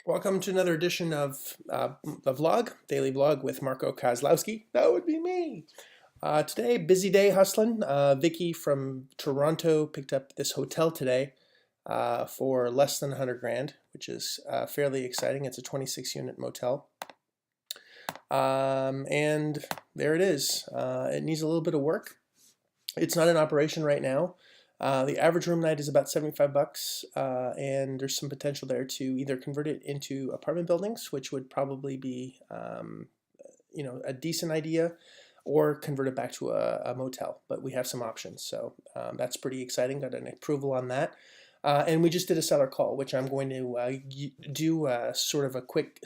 Welcome to another edition of the vlog, daily vlog with Marco Kozlowski. That would be me. Today, busy day hustling. Vicky from Toronto picked up this hotel today for less than 100 grand, which is fairly exciting. It's a 26 unit motel. And there it is. It needs a little bit of work. It's not in operation right now. The average room night is about 75 bucks, and there's some potential there to either convert it into apartment buildings, which would probably be, a decent idea, or convert it back to a motel. But we have some options, so that's pretty exciting. Got an approval on that. And we just did a seller call, which I'm going to do sort of a quick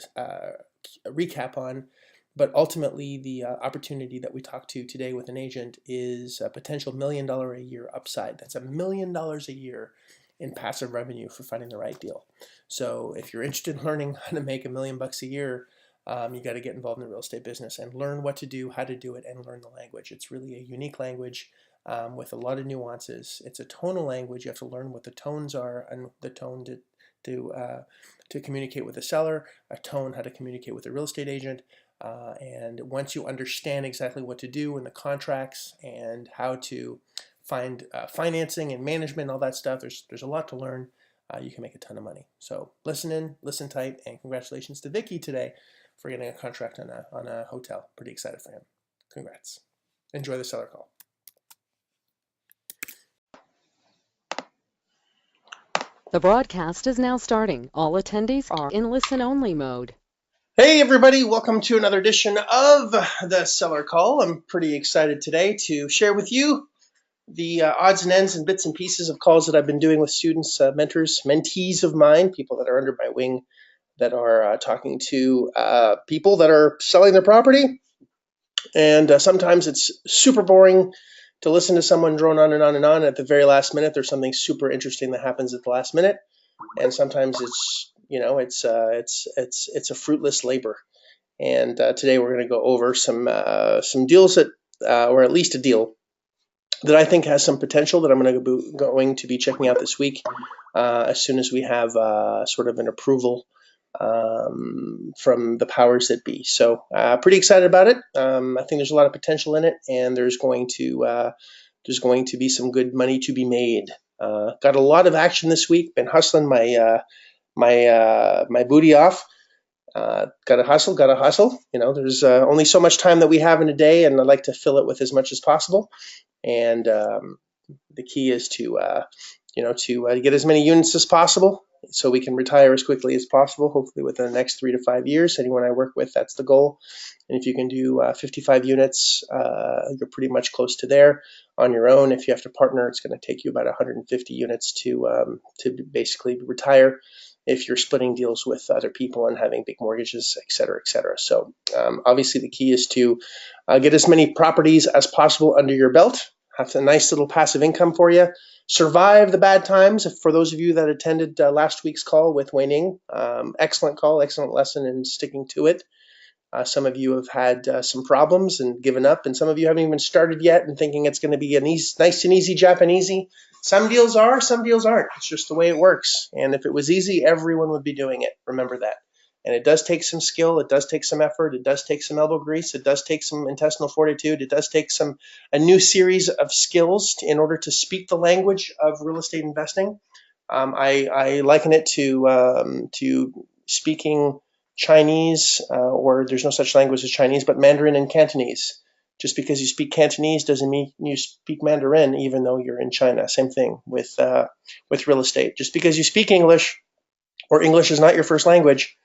recap on. But ultimately, the opportunity that we talked to today with an agent is a potential $1 million a year upside. That's $1 million a year in passive revenue for finding the right deal. So if you're interested in learning how to make $1 million a year, you got to get involved in the real estate business and learn what to do, how to do it, and learn the language. It's really a unique language with a lot of nuances. It's a tonal language. You have to learn what the tones are and the tone to communicate with the seller, a tone how to communicate with the real estate agent. And once you understand exactly what to do in the contracts and how to find financing and management and all that stuff, there's a lot to learn. You can make a ton of money. So listen in, listen tight, and congratulations to Vicky today for getting a contract on a hotel. Pretty excited for him. Congrats. Enjoy the seller call. The broadcast is now starting. All attendees are in listen-only mode. Hey everybody, welcome to another edition of the Seller Call. I'm pretty excited today to share with you the odds and ends and bits and pieces of calls that I've been doing with students, mentors, mentees of mine, people that are under my wing that are talking to people that are selling their property. And sometimes it's super boring to listen to someone drone on and on and on. At the very last minute, there's something super interesting that happens at the last minute. And sometimes it's a fruitless labor. And today we're going to go over some deals that, or at least a deal that I think has some potential that I'm going to be checking out this week as soon as we have sort of an approval from the powers that be. So pretty excited about it. I think there's a lot of potential in it, and there's going to be some good money to be made. Got a lot of action this week. Been hustling my booty off. Gotta hustle. There's only so much time that we have in a day, and I'd like to fill it with as much as possible. And the key is to get as many units as possible, so we can retire as quickly as possible. Hopefully within the next 3 to 5 years. Anyone I work with, that's the goal. And if you can do 55 units, you're pretty much close to there on your own. If you have to partner, it's going to take you about 150 units to basically retire, if you're splitting deals with other people and having big mortgages, et cetera, et cetera. So obviously the key is to get as many properties as possible under your belt, have a nice little passive income for you, survive the bad times. For those of you that attended last week's call with Wei Ning, excellent call, excellent lesson in sticking to it. Some of you have had some problems and given up, and some of you haven't even started yet and thinking it's going to be nice and easy Japanesey. Some deals are, some deals aren't. It's just the way it works. And if it was easy, everyone would be doing it. Remember that. And it does take some skill. It does take some effort. It does take some elbow grease. It does take some intestinal fortitude. It does take a new series of skills in order to speak the language of real estate investing. I liken it to speaking Chinese, or there's no such language as Chinese, but Mandarin and Cantonese. Just because you speak Cantonese doesn't mean you speak Mandarin, even though you're in China. Same thing with real estate. Just because you speak English, or English is not your first language,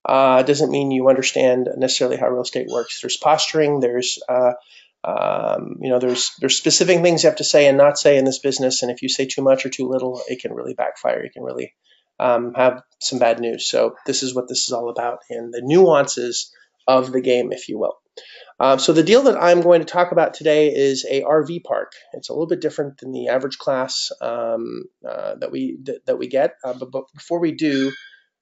doesn't mean you understand necessarily how real estate works. There's posturing. There's specific things you have to say and not say in this business. And if you say too much or too little, it can really backfire. You can really have some bad news. So this is what this is all about, and the nuances of the game, if you will. So the deal that I'm going to talk about today is a RV park. It's a little bit different than the average class that we get. But before we do,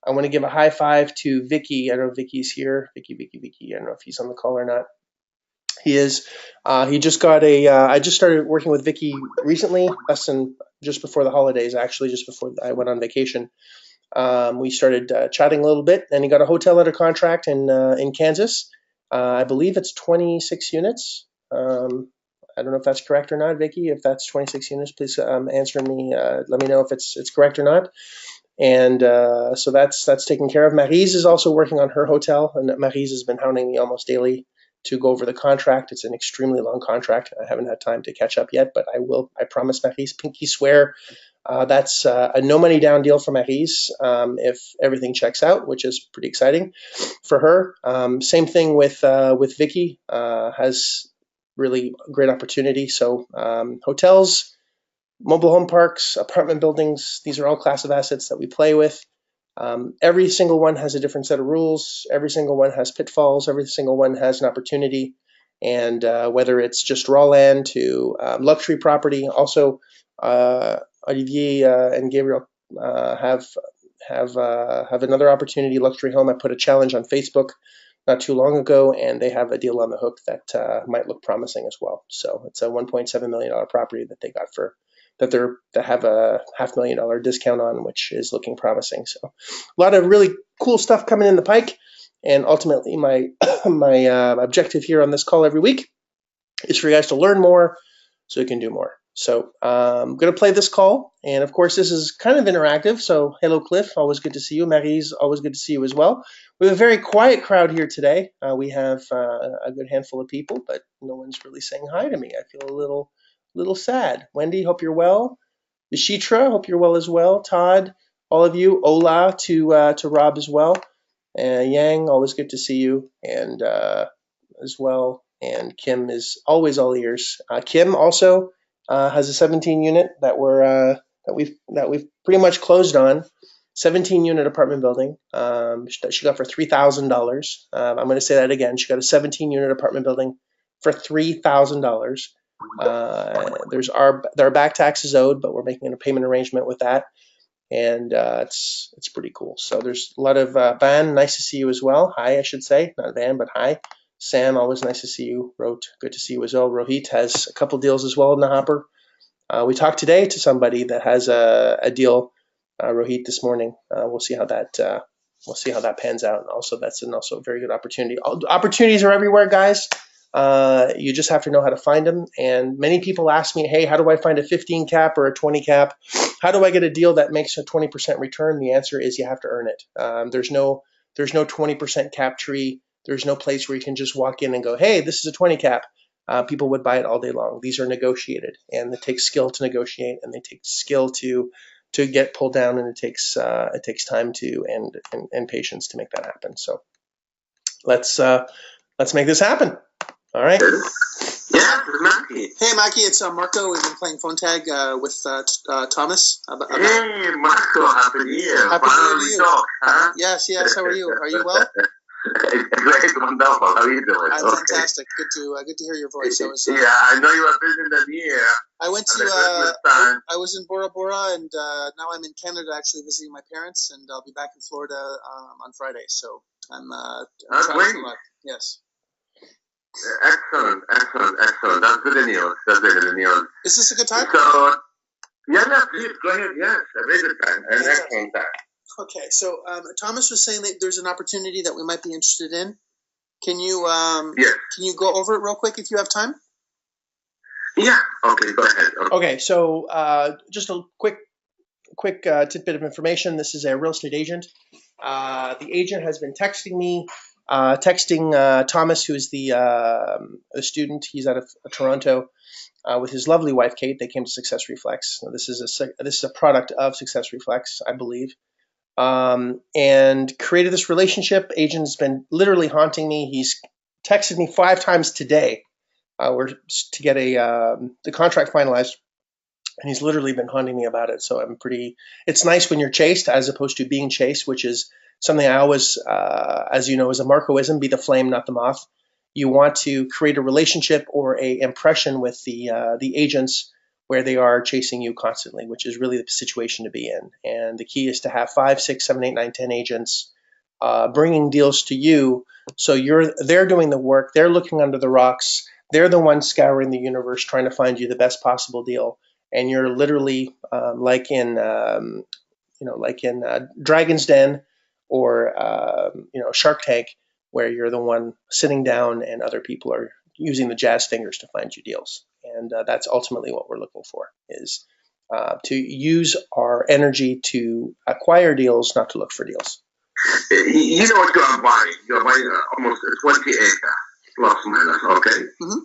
I want to give a high five to Vicky. I don't know if Vicky's here. Vicky. I don't know if he's on the call or not. He is. He just got I just started working with Vicky recently, just before the holidays, actually, just before I went on vacation. We started chatting a little bit, and he got a hotel under contract in Kansas. I believe it's 26 units. I don't know if that's correct or not, Vicky. If that's 26 units, please answer me. Let me know if it's correct or not. And so that's taken care of. Maryse is also working on her hotel, and Maryse has been hounding me almost daily to go over the contract. It's an extremely long contract. I haven't had time to catch up yet, but I will. I promise Maryse, pinky swear. That's a no money down deal for Maryse if everything checks out, which is pretty exciting for her. Same thing with Vicky. Has really great opportunity. So hotels, mobile home parks, apartment buildings, these are all class of assets that we play with. Every single one has a different set of rules. Every single one has pitfalls. Every single one has an opportunity. And whether it's just raw land to luxury property, also Olivier and Gabriel have another opportunity, luxury home. I put a challenge on Facebook not too long ago, and they have a deal on the hook that might look promising as well. So it's a $1.7 million property that they got that have a $500,000 discount on, which is looking promising. So a lot of really cool stuff coming in the pike. And ultimately, my objective here on this call every week is for you guys to learn more so you can do more. So I'm going to play this call. And of course, this is kind of interactive. So hello, Cliff. Always good to see you. Maryse, always good to see you as well. We have a very quiet crowd here today. We have a good handful of people, but no one's really saying hi to me. I feel a little sad. Wendy, hope you're well. Ishitra, hope you're well as well. Todd, all of you. Ola to Rob as well. Yang, always good to see you, and as well. And Kim is always all ears. Kim also has a 17 unit that we've pretty much closed on. 17 unit apartment building that she got for $3,000. I'm going to say that again. She got a 17 unit apartment building for $3,000. There are back taxes owed, but we're making a payment arrangement with that, and it's pretty cool. So there's a lot of Van, nice to see you as well. Hi, I should say, not Van, but hi. Sam, always nice to see you. Rot, good to see you as well. Rohit has a couple deals as well in the hopper. We talked today to somebody that has a deal, Rohit, this morning. We'll see how that pans out. And also, that's also a very good opportunity. Opportunities are everywhere, guys. You just have to know how to find them. And many people ask me, hey, how do I find a 15 cap or a 20 cap? How do I get a deal that makes a 20% return? The answer is you have to earn it. There's no 20% cap tree. There's no place where you can just walk in and go, hey, this is a 20 cap. People would buy it all day long. These are negotiated, and it takes skill to negotiate, and they take skill to get pulled down, and it takes time to and patience to make that happen. So let's make this happen. All right. Yeah, Mackie. Hey, Mackie, it's Marco. We've been playing phone tag with Thomas. Hey, Marco, happy New Year. Happy New Year. Talk, huh? Yes. How are you? Are you well? Great, wonderful. How are you doing? I'm fantastic. Good to hear your voice. Yeah, I know you were visiting the New Year. I went to I was in Bora Bora, and now I'm in Canada actually visiting my parents, and I'll be back in Florida on Friday. So I'm traveling a lot. Yes. Excellent. That's good news. Is this a good time? So, yeah, please go ahead. Yes, a very good time. An excellent time. Okay, so Thomas was saying that there's an opportunity that we might be interested in. Can you yes. Can you go over it real quick if you have time? Yeah. Okay. Go ahead. Okay. So just a quick tidbit of information. This is a real estate agent. The agent has been texting me, Thomas, who is the student. He's out of Toronto with his lovely wife Kate. They came to Success Reflex. Now, this is a product of Success Reflex, I believe. And created this relationship. Agent's been literally haunting me. He's texted me 5 times today to get the contract finalized, and he's literally been haunting me about it. So it's nice when you're chased as opposed to being chased, which is something I always, as you know, is a Marcoism: be the flame, not the moth. You want to create a relationship or a impression with the agents where they are chasing you constantly, which is really the situation to be in. And the key is to have 5, 6, 7, 8, 9, 10 agents bringing deals to you. So they're doing the work. They're looking under the rocks. They're the ones scouring the universe trying to find you the best possible deal. And you're literally like in like in Dragon's Den or Shark Tank, where you're the one sitting down and other people are using the jazz fingers to find you deals. And that's ultimately what we're looking for, is to use our energy to acquire deals, not to look for deals. You know what you're buying? You're buying almost 20 acre, plus minus, okay? Mm-hmm.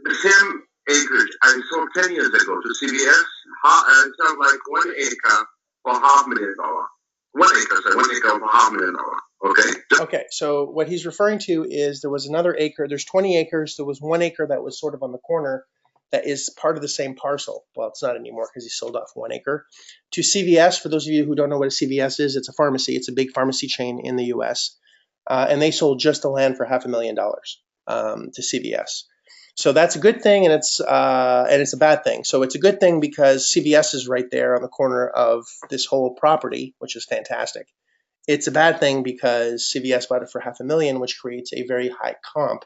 The same acreage I sold 10 years ago to CBS, it sounds like 1 acre for $500,000. 1 acre, so 1 acre for $500,000, okay? Okay, so what he's referring to is there was another acre. There's 20 acres. There was 1 acre that was sort of on the corner that is part of the same parcel. Well, it's not anymore because he sold off 1 acre to CVS. For those of you who don't know what a CVS is, it's a pharmacy. It's a big pharmacy chain in the U.S. And they sold just the land for $500,000 to CVS. So that's a good thing, and it's a bad thing. So it's a good thing because CVS is right there on the corner of this whole property, which is fantastic. It's a bad thing because CVS bought it for $500,000, which creates a very high comp,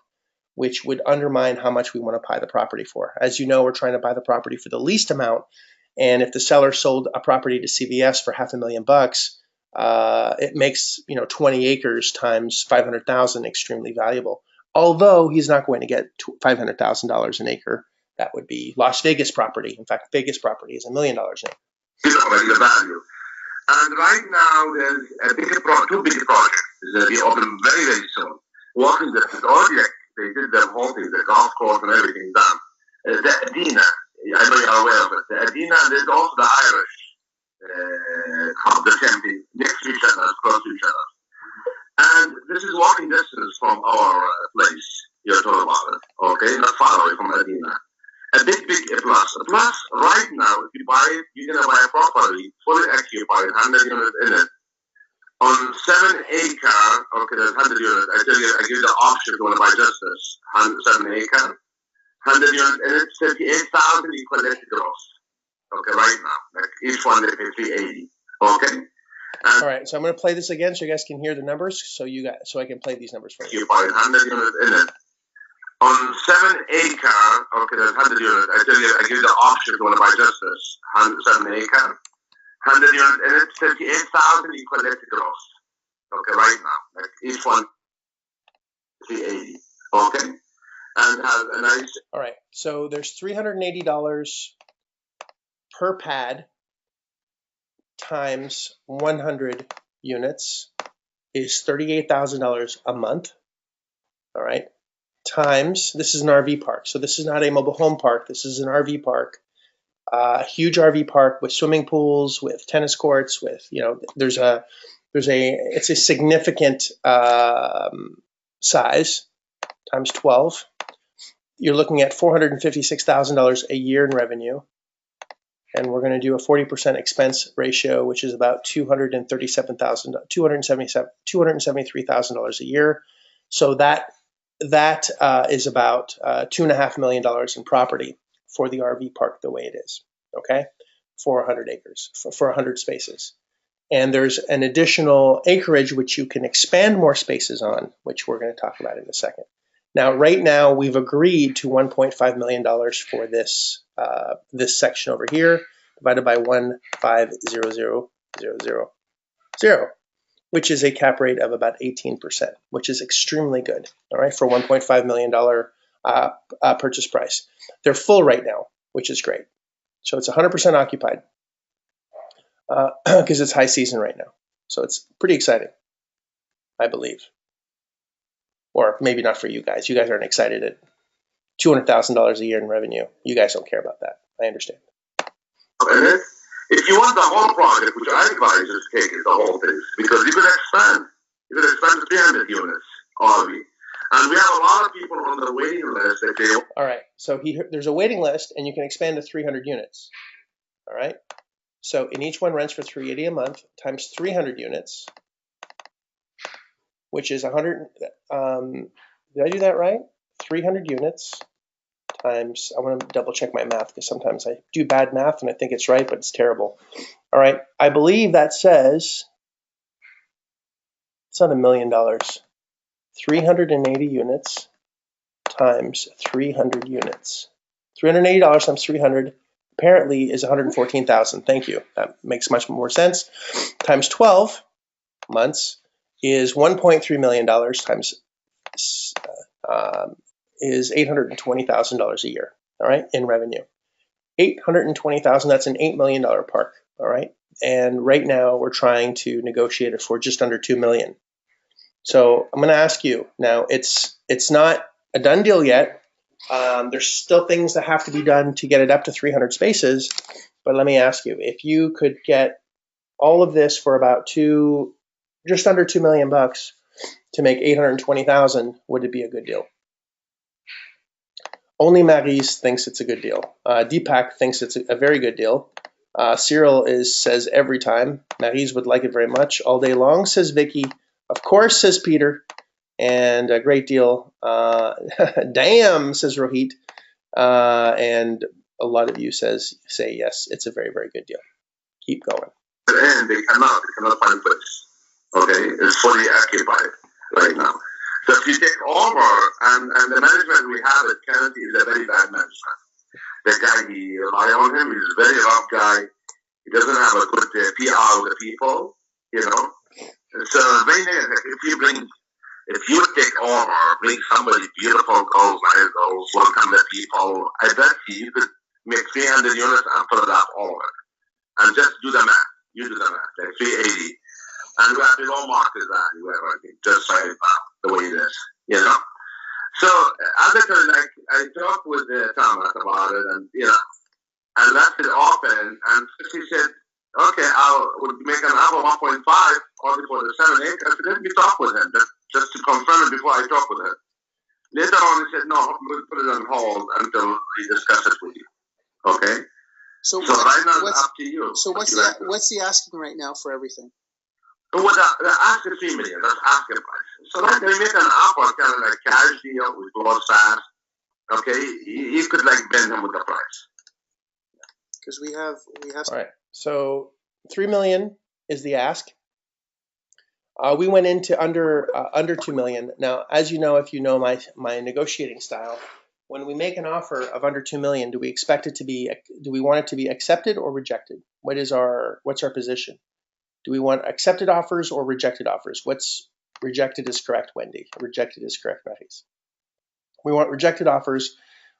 which would undermine how much we want to buy the property for. As you know, we're trying to buy the property for the least amount, and if the seller sold a property to CVS for $500,000, it makes 20 acres times 500,000 extremely valuable. Although he's not going to get $500,000 an acre, that would be Las Vegas property. In fact, Vegas property is $1 million an acre. It's already the value. And right now, there's two big projects that will be open very, very soon. Walking distance, already they did the whole thing, the golf course and everything done. The Adina, I know you're aware of it. The Adina, and there's also the Irish club, the same thing, next to each other, close to each other. And this is walking distance from our place you're talking about it, okay? Not far away from Adina. A big plus. A plus, right now, if you buy it, you're going to buy a property, fully occupied, 100 units in it. On 7 acre, okay, there's 100 units. I tell you, I give you the option if you want to buy just this. 7 acre, 100 units in it, 38,000 you collect gross. Okay, right now. Like each one they pay 380. Okay? All right, so I'm going to play this again so you guys can hear the numbers, so I can play these numbers for you. You buy 100 units in it. On 7 acre, okay, there's 100 units. I tell you, I give you the option if you want to buy just this. 7 acre, 100 units in it, 38,000 you collect gross. Okay, right now. Like each one, 380. Okay? And has a nice. All right, so there's $380 per pad times 100 units is $38,000 a month. All right. Times, this is an RV park. So this is not a mobile home park. This is an RV park, a huge RV park with swimming pools, with tennis courts, with, it's a significant size times 12. You're looking at $456,000 a year in revenue. And we're going to do a 40% expense ratio, which is about $273,000 a year. So that is about $2.5 million in property for the RV park the way it is. Okay, 400 acres for 100 spaces, and there's an additional acreage which you can expand more spaces on, which we're going to talk about in a second. Now, right now, we've agreed to $1.5 million for this section over here, divided by 1,500,000, which is a cap rate of about 18%, which is extremely good. All right, for $1.5 million purchase price. They're full right now, which is great. So it's 100% occupied because it's high season right now. So it's pretty exciting, I believe. Or maybe not for you guys. You guys aren't excited at $200,000 a year in revenue. You guys don't care about that. I understand. And if you want the whole project, which I advise you to take it, the whole thing, because you could expand. You could expand to 300 units, RV. And we have a lot of people on the waiting list. All right. So there's a waiting list, and you can expand to 300 units. All right. So in each one rents for $380 a month times 300 units, which is 100. Did I do that right? 300 units times. I want to double check my math because sometimes I do bad math and I think it's right, but it's terrible. All right. I believe that says it's not $1 million. 380 units times 300 units. $380 times 300 apparently is 114,000. Thank you. That makes much more sense. Times 12 months is $1.3 million times is $820,000 a year. All right, in revenue. 820,000. That's an $8 million park. All right, and right now we're trying to negotiate it for just under $2 million. So I'm going to ask you now. It's not a done deal yet. There's still things that have to be done to get it up to 300 spaces. But let me ask you, if you could get all of this for about just under $2 million bucks to make 820,000, would it be a good deal? Only Maryse thinks it's a good deal. Deepak thinks it's a very good deal. Cyril says every time. Maryse would like it very much. All day long, says Vicky. Of course, says Peter. And a great deal. Damn, says Rohit. And a lot of you say yes, it's a very, very good deal. Keep going. And they cannot find a place. Okay, it's fully occupied right now. So if you take over, and the management we have at Kennedy is a very bad management. The guy, we rely on him. He's a very rough guy. He doesn't have a good PR with the people, you know. So if you take over, bring somebody beautiful, goals, nice goals, welcome the people, I bet you could make 300 units and put it up all of it. And just do the math. You do the math, like 380. And we are below market value, everything, just right now, the way it is, you know? So, I talked with Thomas about it, and, you know, I left it open, and she said, okay, we'll make an offer 1.5, only for the 7, 8. I said, let me talk with him, just to confirm it before I talk with him. Later on, he said, no, we'll put it on hold until we discuss it with you. Okay? So right now, it's up to you. So what's he asking right now for everything? Well, the ask is $3 million. That's asking price. So like they make an offer, kind of like cash deal with close fast. Okay, you could like bend him with the price. Because we have. All right. So $3 million is the ask. We went into under $2 million. Now, as you know, if you know my negotiating style, when we make an offer of under $2 million, do we want it to be accepted or rejected? What's our position? Do we want accepted offers or rejected offers? What's rejected is correct, Wendy. Rejected is correct, Maryse. We want rejected offers.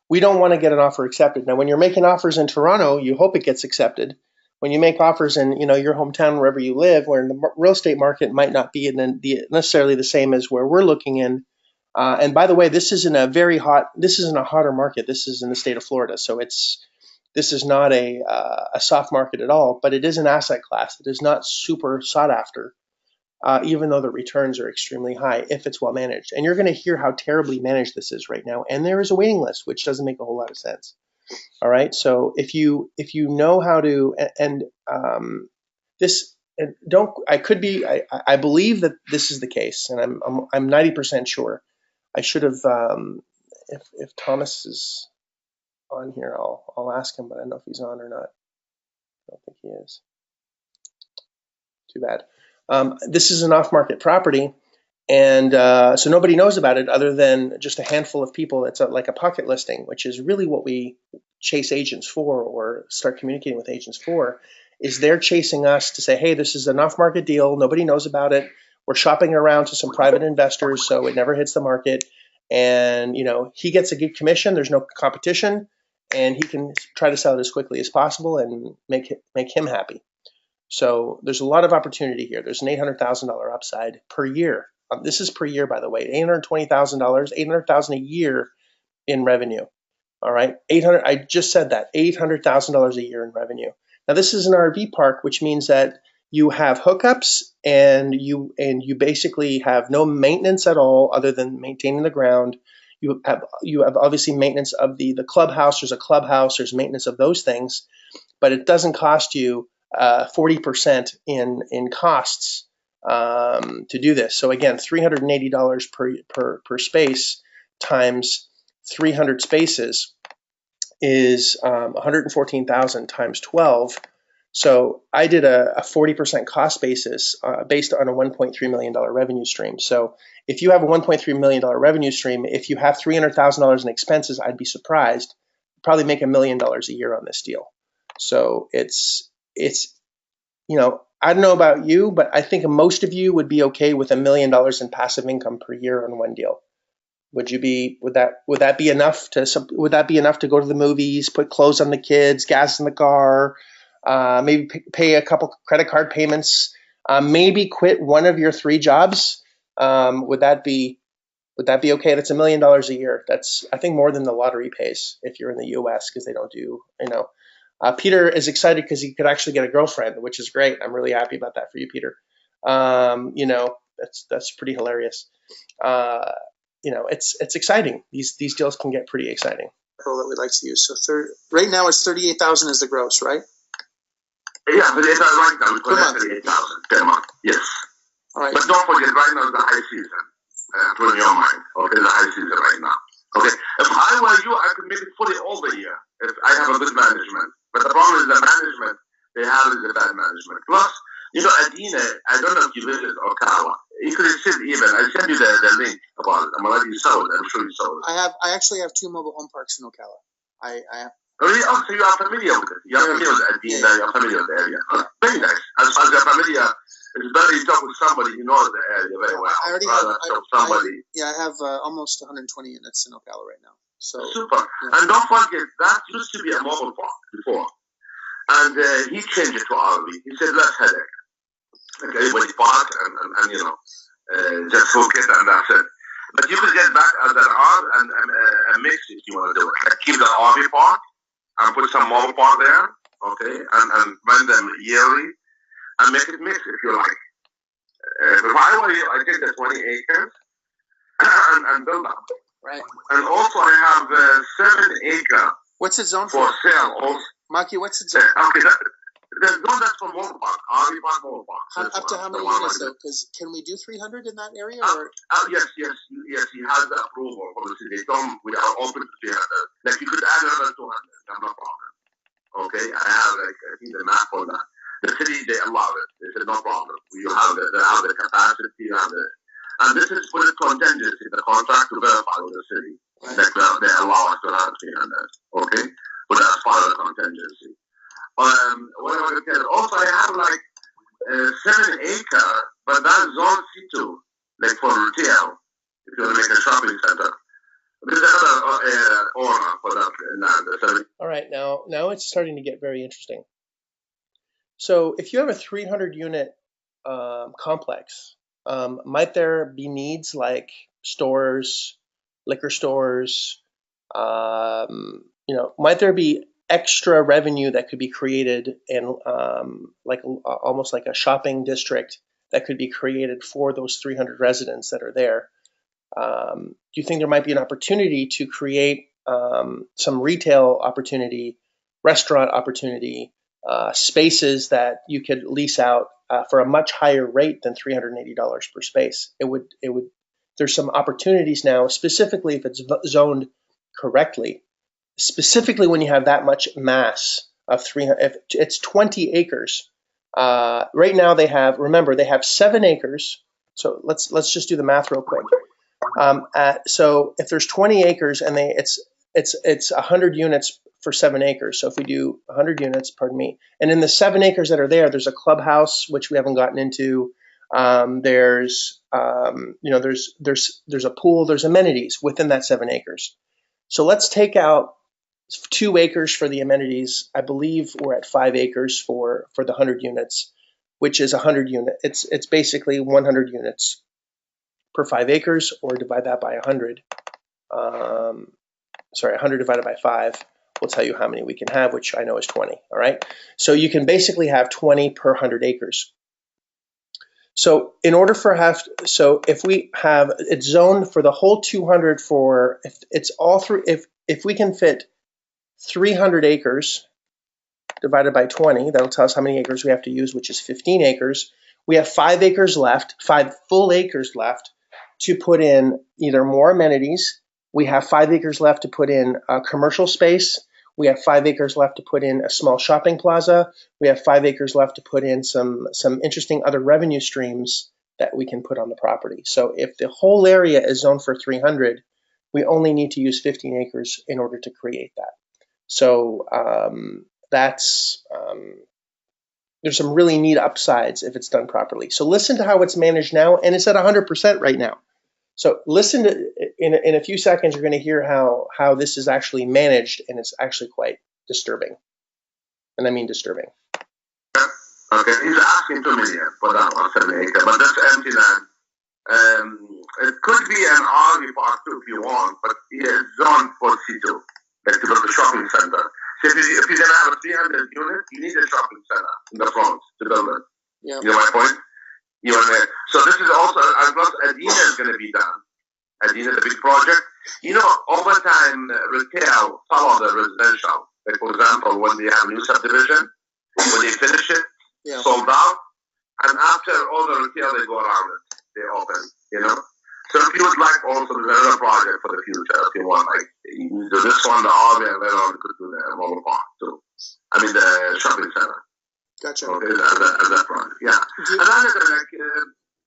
We don't want to get an offer accepted. Now, when you're making offers in Toronto, you hope it gets accepted. When you make offers in your hometown, wherever you live, where the real estate market might not be necessarily the same as where we're looking in. And by the way, this isn't a hotter market. This is in the state of Florida, so this is not a soft market at all, but it is an asset class that is not super sought after, even though the returns are extremely high if it's well managed. And you're going to hear how terribly managed this is right now. And there is a waiting list, which doesn't make a whole lot of sense. All right. So if you know how to, I believe that this is the case, and I'm 90% sure. I should have, if Thomas is on here, I'll ask him, but I don't know if he's on or not. I don't think he is. Too bad. This is an off-market property, and so nobody knows about it other than just a handful of people. It's like a pocket listing, which is really what we chase agents for, or start communicating with agents for, is they're chasing us to say, hey, this is an off-market deal. Nobody knows about it. We're shopping around to some private investors, so it never hits the market. And he gets a good commission. There's no competition. And he can try to sell it as quickly as possible and make him happy. So there's a lot of opportunity here. There's an $800,000 upside per year. This is per year, by the way. $820,000, $800,000 a year in revenue. All right, I just said that, $800,000 a year in revenue. Now this is an RV park, which means that you have hookups and you basically have no maintenance at all other than maintaining the ground. You have obviously maintenance of the clubhouse. There's a clubhouse. There's maintenance of those things, but it doesn't cost you 40% in costs to do this. So again, $380 per space times 300 spaces is 114,000 times 12. So I did a 40% cost basis based on a $1.3 million revenue stream. So if you have a $1.3 million revenue stream, if you have $300,000 in expenses, I'd be surprised. Probably make $1 million a year on this deal. So it's I don't know about you, but I think most of you would be okay with $1 million in passive income per year on one deal. Would that be enough to go to the movies, put clothes on the kids, gas in the car, maybe pay a couple credit card payments, maybe quit one of your 3 jobs? Would that be okay? That's $1 million a year. That's, I think, more than the lottery pays if you're in the U.S. because they don't do, Peter is excited because he could actually get a girlfriend, which is great. I'm really happy about that for you, Peter. That's pretty hilarious. It's exciting. These deals can get pretty exciting. That we'd like to use. So right now it's 38,000 is the gross, right? Yeah, but it's right now we collect 38,000 per month. Yes. All right. But don't forget, right now is the high season. Put in your mind. Okay, the high season right now. Okay. If I were you, I could make it fully all the year if I have a good management. But the problem is the management they have is a bad management. Plus, Adina, I don't know if you visit Ocala. You could sit even. I sent you the link about it. I'm gonna let you saw it. I'm sure you saw it. I actually have 2 mobile home parks in Ocala. I have. Really? Oh, so you are familiar with it. You're familiar with Adina. Yeah. You're familiar with the area. Very nice. As far as you're familiar, it's better you talk with somebody who knows the area very well. I already have somebody. I have almost 120 units in Ocala right now. So super. Yeah. And don't forget, that used to be a mobile park before. And he changed it to RV. He said, less headache. Like everybody park and just hook it and that's it. But you could get back at that RV and mix it if you want to do it. Like keep the RV park and put some mobile park there, okay, and rent them yearly and make it mix if you like. If I were you, I take the 20 acres and build up. Right. And also I have 7 acre. What's it zone for sale? Also. Maki, what's it zone? Okay, the zone that's for mobile park. RV park, mobile park. Up to how many units though? Because can we do 300 in that area? Or? Yes. He has the approval for the city. We are open to 300. Like you could add another 200. No problem. Okay, I have I think the map for that. The city they allow it. They said no problem. You have the capacity. You have the. And this is for the contingency, the contract to verify with the city. Right. That they allow us to have 300. Okay? But that's part of the contingency. What am I going to tell you? Also, I have 7 acre, but that's zone C2, like for retail, if you want to make a shopping center. There's another owner for that land. All right, now it's starting to get very interesting. So if you have a 300 unit complex, might there be needs like stores, liquor stores, might there be extra revenue that could be created in almost like a shopping district that could be created for those 300 residents that are there? Do you think there might be an opportunity to create some retail opportunity, restaurant opportunity, spaces that you could lease out for a much higher rate than $380 per space? There's some opportunities now, specifically if it's zoned correctly, specifically when you have that much mass of 300, if it's 20 acres. Right now they have 7 acres. So let's just do the math real quick. So if there's 20 acres and it's 100 units for 7 acres. So if we do 100 units, and in the 7 acres that are there's a clubhouse, which we haven't gotten into. There's a pool, there's amenities within that 7 acres. So let's take out 2 acres for the amenities. I believe we're at 5 acres for the 100 units, which is 100 unit. It's basically 100 units per 5 acres, or divide that by 100. 100 divided by 5 will tell you how many we can have, which I know is 20. All right. So you can basically have 20 per 100 acres. So if we have it's zoned for the whole 200 if we can fit 300 acres divided by 20, that'll tell us how many acres we have to use, which is 15 acres. We have 5 acres left, 5 full acres left to put in either more amenities. We have 5 acres left to put in a commercial space. We have 5 acres left to put in a small shopping plaza. We have 5 acres left to put in some interesting other revenue streams that we can put on the property. So if the whole area is zoned for 300, we only need to use 15 acres in order to create that. So that's there's some really neat upsides if it's done properly. So listen to how it's managed now, and it's at 100% right now. So listen to in a few seconds, you're going to hear how this is actually managed, and it's actually quite disturbing. And I mean disturbing. Okay, he's asking 2 million for that 1 acre, but that's empty land. It could be an RV park too if you want, but it's zoned for C2, like to build a shopping center. So if you're going to have a 300 unit, you need a shopping center in the front to build it. Yeah. You know my point? So this is also, plus Adina is going to be done. Adina, the big project. Over time, retail follow the residential. Like, for example, when they have a new subdivision, when they finish it, sold out, and after all the retail, they go around it. They open, So if you would like also, there's another project for the future. If you want, like, you can do this one, the RV, and later on you could do the mobile park too. I mean, the shopping center. Gotcha. Okay, as a project, yeah. And another thing,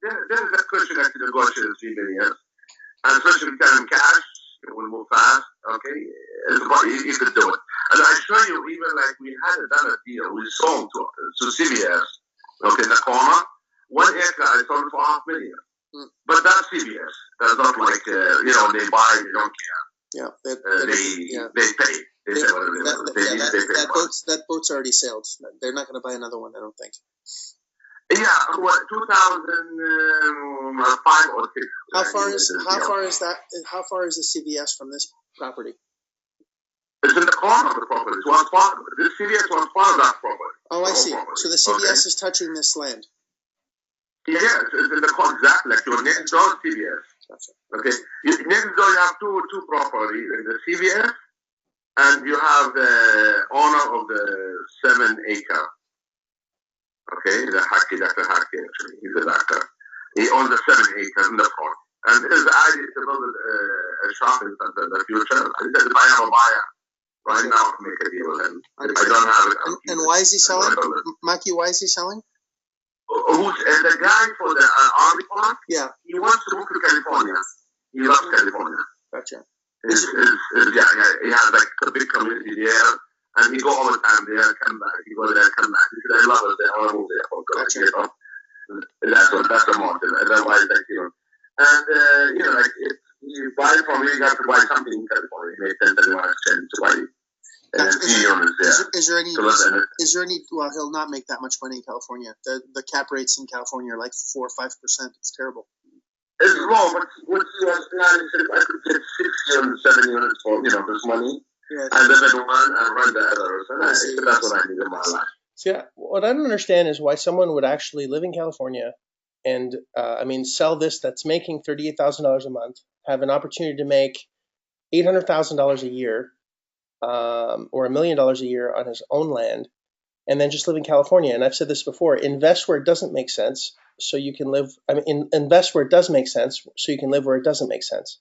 there is a question to negotiate with 3 million. And especially if you can cash, it will move fast, okay? You could do it. And I show you, even like we had done a deal, we sold to CBS, okay, in the corner, 1 acre I sold for $500,000. But that's CBS. That's not like, they buy, they don't care. Yeah. They pay. They say whatever they need. That boat's already sailed. They're not going to buy another one, I don't think. Yeah, 2005 or 6. How far is the CVS from this property? It's in the corner of the property. It's one part. The CVS was part of that property. Oh, I see. So the CVS is touching this land. Yeah, it's in the corner, exactly. Like your next door CVS. Gotcha. Okay. Next door you have two properties. The CVS, and you have the owner of the 7 acre. Okay, Dr. Haki, actually, he's a doctor. He owns the 7 acres in the front. And his idea is to build a shopping center in the future. I said, if I have a buyer right now, I can make a deal with him. If I don't have it, and why is he selling? Maki, why is he selling? Who's the guy for the army park? Yeah. He wants to move to California. He loves California. Gotcha. He has like a big community there. And he go all the time there, come back. He go there, come back. He said, I love it there. I want to move there. Gotcha. That's the motive. Otherwise, and, like, if you buy from me, you have to buy something in California. It makes sense that you want to change to buy Is there any, well, he'll not make that much money in California. The cap rates in California are like 4 or 5%. It's terrible. It's low, but what he was planning, I could get 6 units, 7 units for, this money. Yeah, I live in one and run the other. So that's what I need in my life. So yeah, what I don't understand is why someone would actually live in California and, sell this that's making $38,000 a month, have an opportunity to make $800,000 a year or $1 million a year on his own land, and then just live in California. And I've said this before, invest where it doesn't make sense so you can live. Invest where it does make sense so you can live where it doesn't make sense.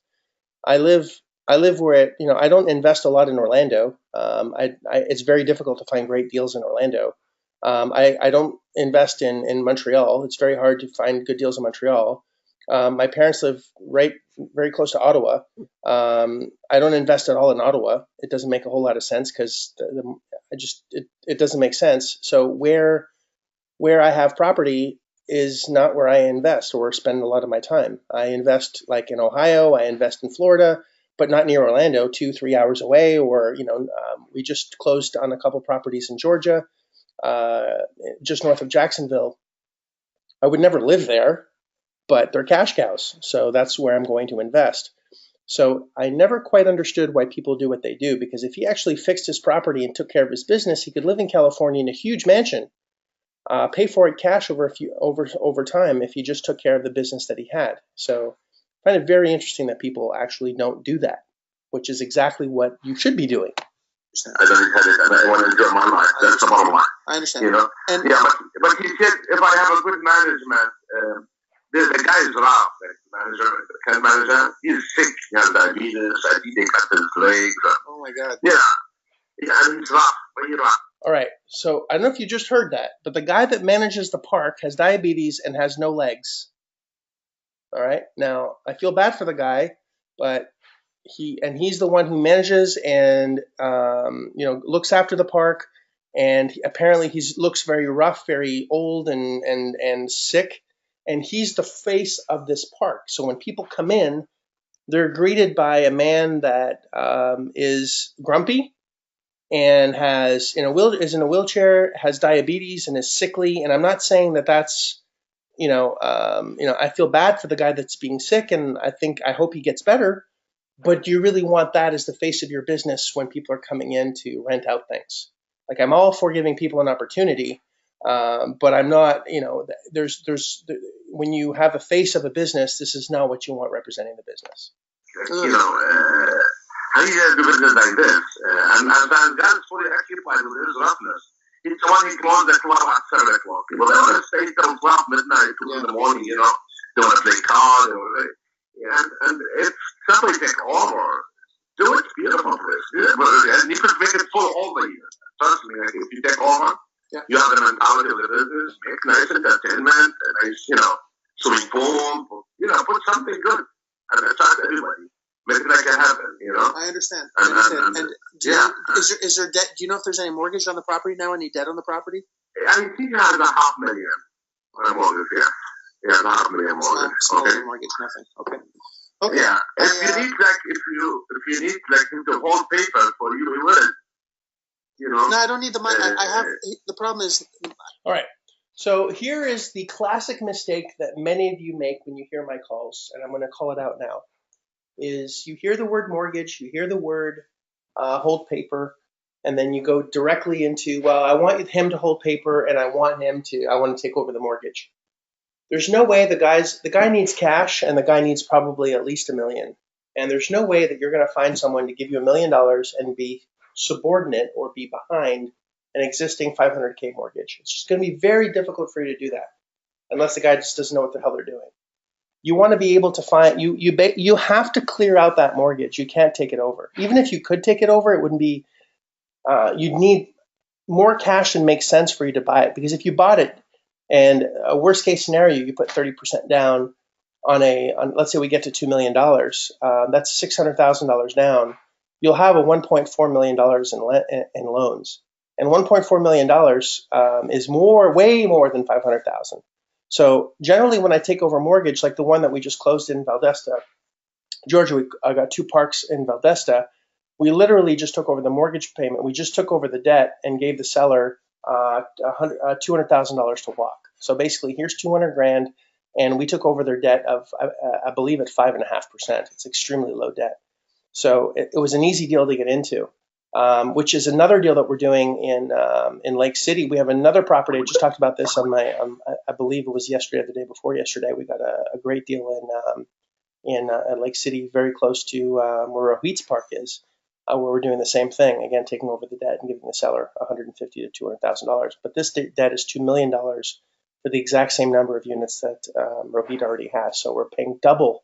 I live where I don't invest a lot in Orlando. It's very difficult to find great deals in Orlando. I don't invest in Montreal. It's very hard to find good deals in Montreal. My parents live very close to Ottawa. I don't invest at all in Ottawa. It doesn't make a whole lot of sense because it doesn't make sense. So where I have property is not where I invest or spend a lot of my time. I invest like in Ohio. I invest in Florida, but not near Orlando, 2-3 hours away. Or we just closed on a couple properties in Georgia, just north of Jacksonville. I would never live there, but they're cash cows. So that's where I'm going to invest. So I never quite understood why people do what they do, because if he actually fixed his property and took care of his business, he could live in California in a huge mansion, pay for it cash over time if he just took care of the business that he had. So I find it very interesting that people actually don't do that, which is exactly what you should be doing. I don't intend it, and I want to enjoy my life. That's the bottom line. I understand. And but he said, if I have a good management, the guy is Ralph, the manager. He's sick. He has diabetes. I think they cut his legs. Oh my God. Yeah, and he's Ralph. He's Ralph. All right. So I don't know if you just heard that, but the guy that manages the park has diabetes and has no legs. All right. Now I feel bad for the guy, but he's the one who manages and looks after the park. and apparently he looks very rough, very old, and sick. And he's the face of this park. So when people come in, they're greeted by a man that is grumpy and is in a wheelchair, has diabetes, and is sickly. And I'm not saying that that's I feel bad for the guy that's being sick, and I hope he gets better. But do you really want that as the face of your business when people are coming in to rent out things? Like, I'm all for giving people an opportunity, but I'm not. When you have a face of a business, this is not what you want representing the business. How you do business like this? And God is fully occupied with his roughness. He's the one who closed the club at 7 o'clock. People don't want to stay till 12 midnight, 2 in the morning, They want to play cards. And if somebody take over, do it beautiful for us. And you could make it full all the year. Trust me, if you take over, you have the mentality of the business, make nice entertainment, nice, swimming pool, put something good and attract everybody. Make it like it happen, I understand. And is there debt? Do you know if there's any mortgage on the property now? Any debt on the property? I think he has $500,000 on a mortgage. Yeah, he has $500,000 mortgage. Small mortgage, nothing. Okay. Yeah. If you need him to hold paper for you, he will. No, I don't need the money. I have. The problem is. All right. So here is the classic mistake that many of you make when you hear my calls, and I'm going to call it out now. Is you hear the word mortgage, you hear the word hold paper, and then you go directly into, well, I want him to hold paper, and I want to take over the mortgage. There's no way the guy needs cash, and the guy needs probably at least $1 million. And there's no way that you're going to find someone to give you $1 million and be subordinate or be behind an existing $500K mortgage. It's just going to be very difficult for you to do that, unless the guy just doesn't know what the hell they're doing. You want to be able to find you have to clear out that mortgage. You can't take it over. Even if you could take it over, it wouldn't be. You'd need more cash than makes sense for you to buy it. Because if you bought it, and a worst case scenario, you put 30% down on let's say we get to $2 million. That's $600,000 down. You'll have a $1.4 million in loans, and $1.4 million is way more than $500,000. So generally, when I take over a mortgage, like the one that we just closed in Valdesta, Georgia, I got 2 parks in Valdesta. We literally just took over the mortgage payment. We just took over the debt and gave the seller $200,000 to walk. So basically, here's $200,000, and we took over their debt of, I believe, at 5.5%. It's extremely low debt. So it was an easy deal to get into. Which is another deal that we're doing in Lake City. We have another property. I just talked about this on I believe it was yesterday or the day before yesterday. We got a great deal in Lake City, very close to where Rohit's Park is, where we're doing the same thing. Again, taking over the debt and giving the seller $150,000 to $200,000. But this debt is $2 million for the exact same number of units that Rohit already has. So we're paying double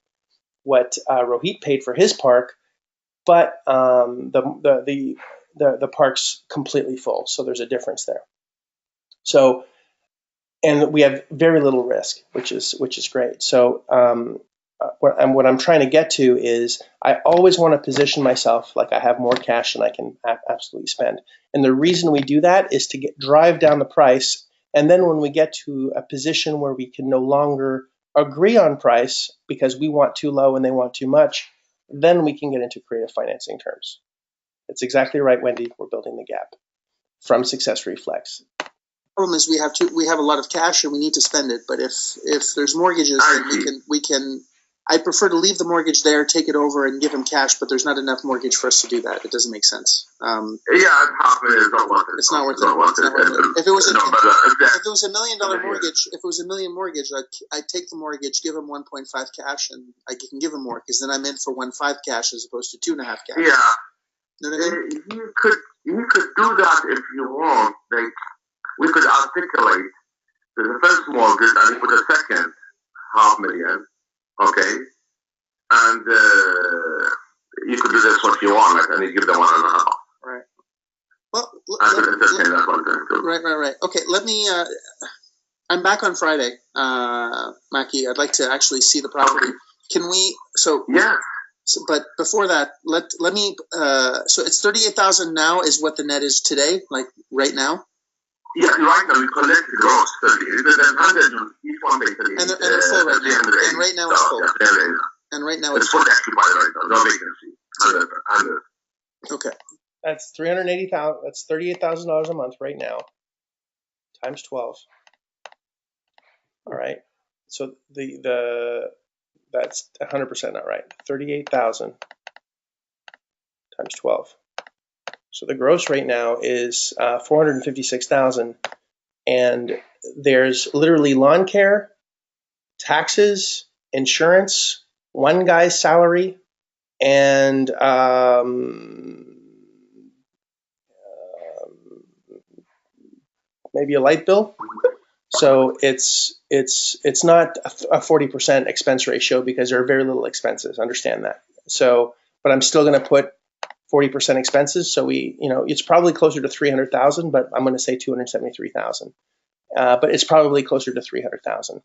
what Rohit paid for his park. But the park's completely full, so there's a difference there. So, and we have very little risk, which is great. So, what I'm trying to get to is I always want to position myself like I have more cash than I can absolutely spend. And the reason we do that is to drive down the price. And then when we get to a position where we can no longer agree on price because we want too low and they want too much, then we can get into creative financing terms. It's exactly right, Wendy. We're building the gap from Success Reflex. The problem is we have a lot of cash and we need to spend it. But if there's mortgages, then we can. I prefer to leave the mortgage there, take it over, and give him cash. But there's not enough mortgage for us to do that. It doesn't make sense. It's not worth it. It's not worth it. If it was $1 million mortgage, I'd take the mortgage, give him 1.5 cash, and I can give him more because then I'm in for 1.5 cash as opposed to 2.5 cash. Yeah. You know what I mean? You could do that if you want. Like, we could articulate the first mortgage and put a second $500,000. Okay, and you could do this what you want, and you give them 1.5. Right. Well, right. Okay, let me. I'm back on Friday, Mackie. I'd like to actually see the property. Okay. Can we? So yeah. So, but before that, let me. So it's 38,000 now is what the net is today, like right now. Yeah, right now we collect the gross 30. There's 100 each one makes 30. And they're full right now. And right now it's full. And right now it's full occupied right now. No vacancy. 100. Okay. That's $380,000. That's $38,000 a month right now, times 12. All right. So that's 100% not right. 38,000 times 12. So the gross right now is 456,000, and there's literally lawn care, taxes, insurance, one guy's salary, and maybe a light bill. So it's not a 40% expense ratio because there are very little expenses. Understand that. So, but I'm still going to put 40% expenses. So it's probably closer to 300,000, but I'm going to say 273,000. But it's probably closer to 300,000.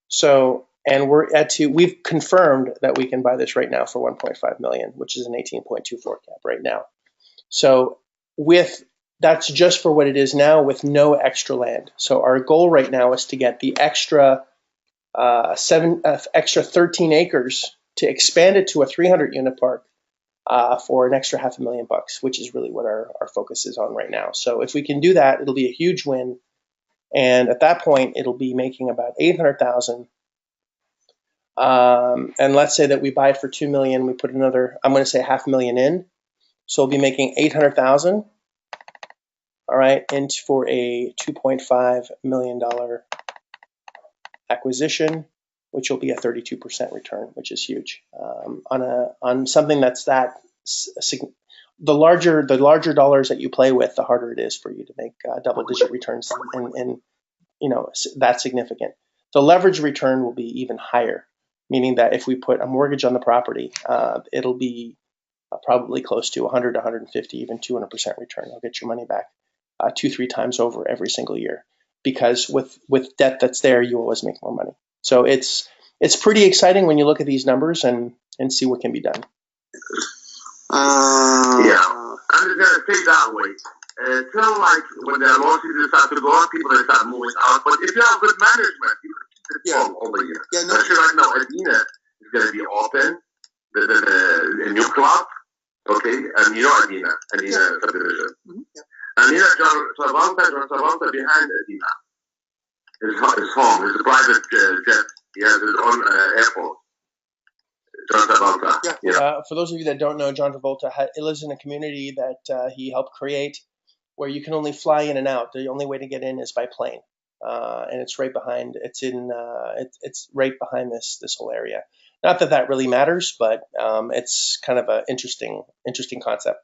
So, and we've confirmed that we can buy this right now for 1.5 million, which is an 18.24 cap right now. So that's just for what it is now with no extra land. So our goal right now is to get the extra 13 acres to expand it to a 300 unit park for an extra $500,000, which is really what our focus is on right now. So if we can do that, it'll be a huge win. And at that point, it'll be making about 800,000. And let's say that we buy it for 2 million. We put another, I'm going to say $500,000 in. So we'll be making 800,000. All right, and for a $2.5 million acquisition, which will be a 32% return, which is huge. On something that's the larger dollars that you play with, the harder it is for you to make double-digit returns, and that's significant. The leverage return will be even higher, meaning that if we put a mortgage on the property, it'll be probably close to 100, 150, even 200% return. You'll get your money back 2-3 times over every single year, because with debt that's there, you always make more money. So it's pretty exciting when you look at these numbers and see what can be done. Yeah, and it's gonna stay that way until like when the lawsuits start to go on, people will start moving out. But if you have good management, you can keep it full over here. Yeah, no. Actually, right now, Adina is gonna be open. The new club, okay, and Adina subdivision. Mm-hmm. Yeah. And John Travolta behind Adina. His home, his private jet. He has his own airport. John Travolta. Yeah. For those of you that don't know, John Travolta lives in a community that he helped create, where you can only fly in and out. The only way to get in is by plane, and it's right behind. It's right behind this whole area. Not that really matters, but it's kind of an interesting concept.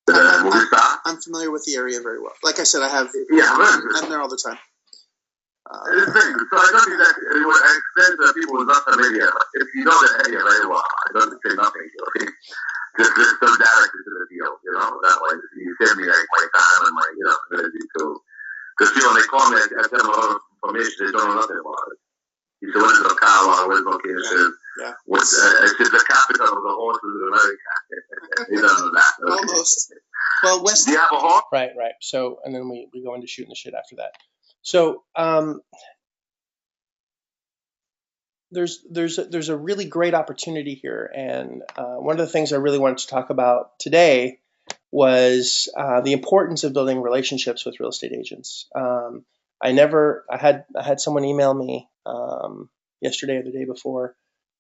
I'm familiar with the area very well. Like I said, I'm there all the time. It's big. So I don't think that it would extend to people who are not familiar. If you know the area very well, I don't say nothing. Okay, just go directly to the deal. That way you save me like my time and my ability to. Because when they call me, I tell them a lot of information. They don't know nothing about it. You say, what is Ocala? What is location? Yeah. It's the capital of the horses in America. You don't know that. Okay. Almost. Well, West. Do you have a horse? Right. So, and then we go into shooting the shit after that. So, there's a really great opportunity here, and one of the things I really wanted to talk about today was the importance of building relationships with real estate agents. I had someone email me yesterday or the day before,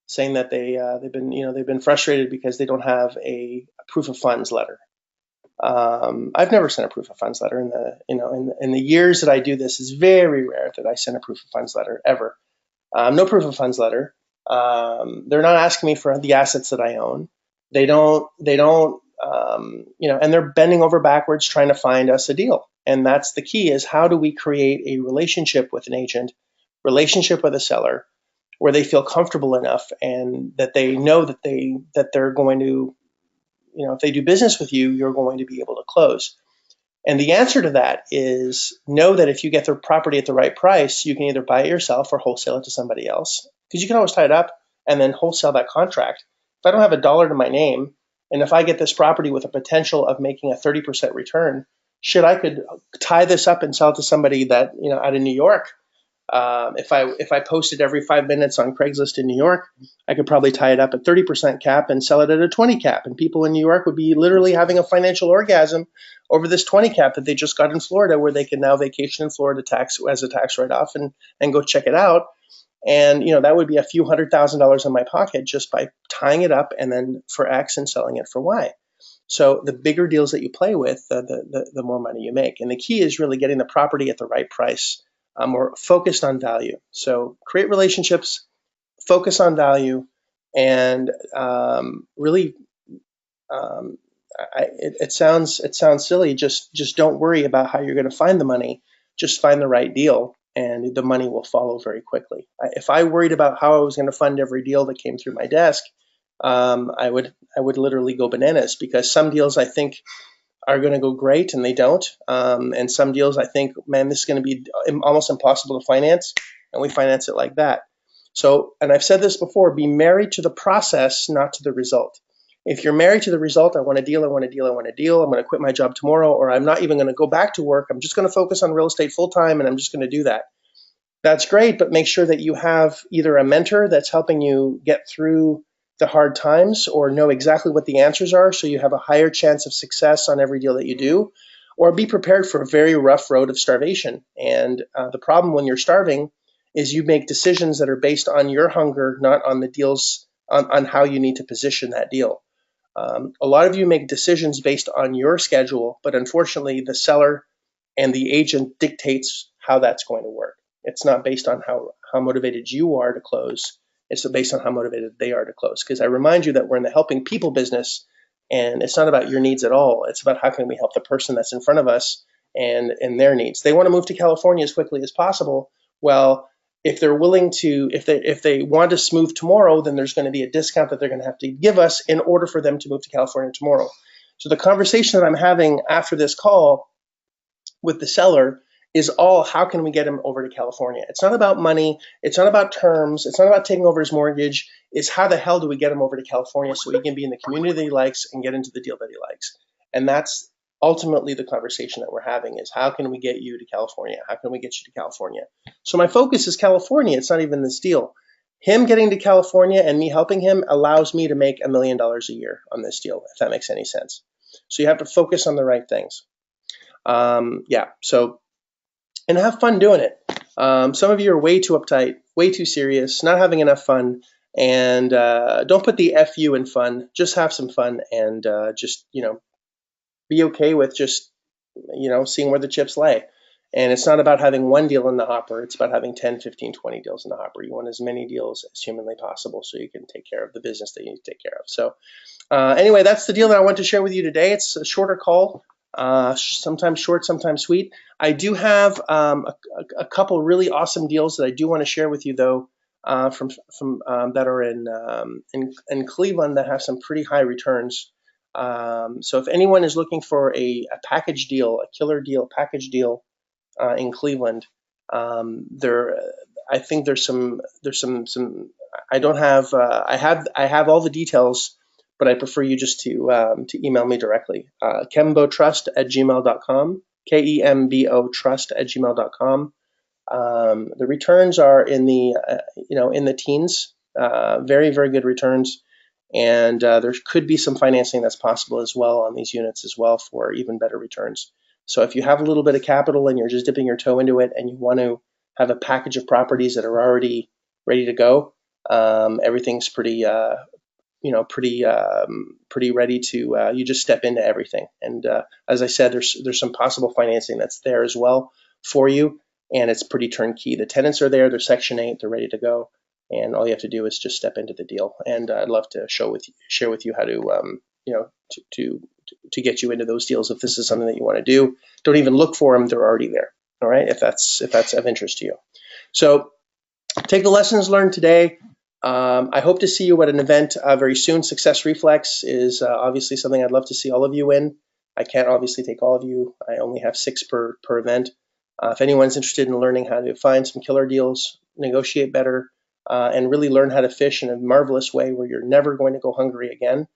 saying that they've been frustrated because they don't have a proof of funds letter. I've never sent a proof of funds letter in the years that I do this. It's very rare that I send a proof of funds letter ever. No proof of funds letter. They're not asking me for the assets that I own. They don't, and they're bending over backwards trying to find us a deal. And that's the key, is how do we create a relationship with an agent, relationship with a seller, where they feel comfortable enough and that they know that they're going to, if they do business with you, you're going to be able to close. And the answer to that is know that if you get the property at the right price, you can either buy it yourself or wholesale it to somebody else, because you can always tie it up and then wholesale that contract. if I don't have a dollar to my name, and if I get this property with a potential of making a 30% return, shit, I could tie this up and sell it to somebody that, out of New York. If I posted every 5 minutes on Craigslist in New York, I could probably tie it up at 30% cap and sell it at a 20 cap. And people in New York would be literally having a financial orgasm over this 20 cap that they just got in Florida, where they can now vacation in Florida as a tax write-off and go check it out. And, that would be a few $100,000 in my pocket just by tying it up and then for X and selling it for Y. So the bigger deals that you play with, the more money you make. And the key is really getting the property at the right price. We're focused on value. So create relationships, focus on value, and really, it sounds silly. Just don't worry about how you're going to find the money. Just find the right deal, and the money will follow very quickly. If I worried about how I was going to fund every deal that came through my desk, I would literally go bananas, because some deals I think are going to go great and they don't. And some deals I think, man, this is going to be almost impossible to finance, and we finance it like that. So, and I've said this before, be married to the process, not to the result. If you're married to the result, I want a deal, I'm going to quit my job tomorrow, or I'm not even going to go back to work. I'm just going to focus on real estate full time, and I'm just going to do that. That's great, but make sure that you have either a mentor that's helping you get through the hard times, or know exactly what the answers are so you have a higher chance of success on every deal that you do, or be prepared for a very rough road of starvation. And the problem when you're starving is you make decisions that are based on your hunger, not on the deals, on how you need to position that deal. A lot of you make decisions based on your schedule, but unfortunately the seller and the agent dictates how that's going to work. It's not based on how motivated you are to close. It's based on how motivated they are to close. Because I remind you that we're in the helping people business, and it's not about your needs at all. It's about how can we help the person that's in front of us and their needs. They want to move to California as quickly as possible. Well, if they're willing to, if they want to move tomorrow, then there's going to be a discount that they're going to have to give us in order for them to move to California tomorrow. So the conversation that I'm having after this call with the seller is all, how can we get him over to California? It's not about money. It's not about terms. It's not about taking over his mortgage. It's how the hell do we get him over to California so he can be in the community that he likes and get into the deal that he likes? And that's ultimately the conversation that we're having, is how can we get you to California? How can we get you to California? So my focus is California. It's not even this deal. Him getting to California and me helping him allows me to make $1 million a year on this deal, if that makes any sense. So you have to focus on the right things. So, and have fun doing it. Some of you are way too uptight, way too serious, not having enough fun, and don't put the FU in fun. Just have some fun, and be okay with just, seeing where the chips lay. And it's not about having one deal in the hopper. It's about having 10, 15, 20 deals in the hopper. You want as many deals as humanly possible so you can take care of the business that you need to take care of. So anyway, that's the deal that I want to share with you today. It's a shorter call. Sometimes short, sometimes sweet. I do have a couple really awesome deals that I do want to share with you, though, from that are in Cleveland that have some pretty high returns. So if anyone is looking for a package deal, a killer deal, package deal in Cleveland, I think there's some. I don't have. I have all the details, but I prefer you just to email me directly. Kembotrust@gmail.com. KEMBOtrust@gmail.com. The returns are in the teens. Very, very good returns, and there could be some financing that's possible as well on these units as well for even better returns. So if you have a little bit of capital and you're just dipping your toe into it, and you want to have a package of properties that are already ready to go, everything's pretty ready to, you just step into everything. And as I said, there's some possible financing that's there as well for you, and it's pretty turnkey. The tenants are there, they're Section 8, they're ready to go, and all you have to do is just step into the deal. And I'd love to share with you how to, to get you into those deals if this is something that you want to do. Don't even look for them; they're already there. All right, if that's of interest to you. So take the lessons learned today. I hope to see you at an event very soon. Success Reflex is obviously something I'd love to see all of you in. I can't obviously take all of you. I only have 6 per event. If anyone's interested in learning how to find some killer deals, negotiate better, and really learn how to fish in a marvelous way where you're never going to go hungry again.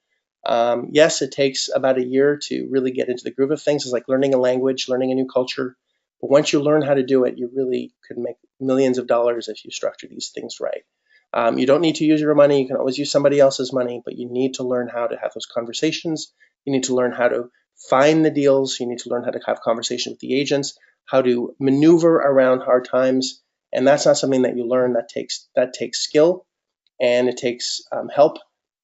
Yes, it takes about a year to really get into the groove of things. It's like learning a language, learning a new culture. But once you learn how to do it, you really could make millions of dollars if you structure these things right. You don't need to use your money. You can always use somebody else's money, but you need to learn how to have those conversations. You need to learn how to find the deals. You need to learn how to have conversations with the agents, how to maneuver around hard times. And that's not something that you learn. That takes skill, and it takes help,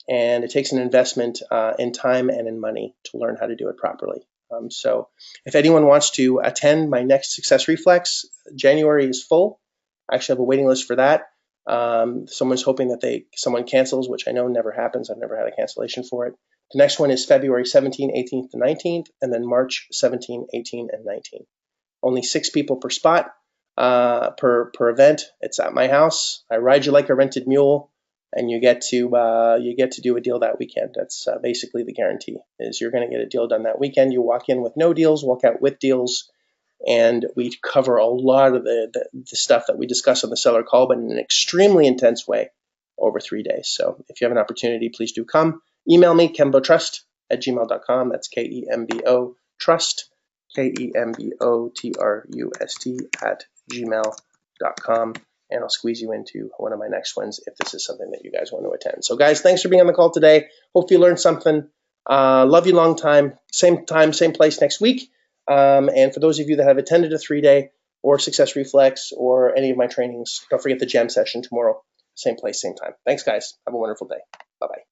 and it takes an investment in time and in money to learn how to do it properly. So if anyone wants to attend my next Success Reflex, January is full. I actually have a waiting list for that. Someone's hoping that someone cancels, which I know never happens. I've never had a cancellation for it. The next one is February 17, 18th, and 19th, and then March 17, 18, and 19. Only 6 people per spot, per event. It's at my house. I ride you like a rented mule, and you get to do a deal that weekend. That's basically the guarantee, is you're going to get a deal done that weekend. You walk in with no deals, walk out with deals, and we cover a lot of the stuff that we discuss on the seller call, but in an extremely intense way over 3 days. So if you have an opportunity, please do come. Email me, kembotrust@gmail.com. That's KEMBO Trust, KEMBOTRUST@gmail.com. And I'll squeeze you into one of my next ones if this is something that you guys want to attend. So guys, thanks for being on the call today. Hope you learned something. Love you long time, same place next week. And for those of you that have attended a 3-day or Success Reflex or any of my trainings, don't forget the jam session tomorrow. Same place, same time. Thanks, guys. Have a wonderful day. Bye-bye.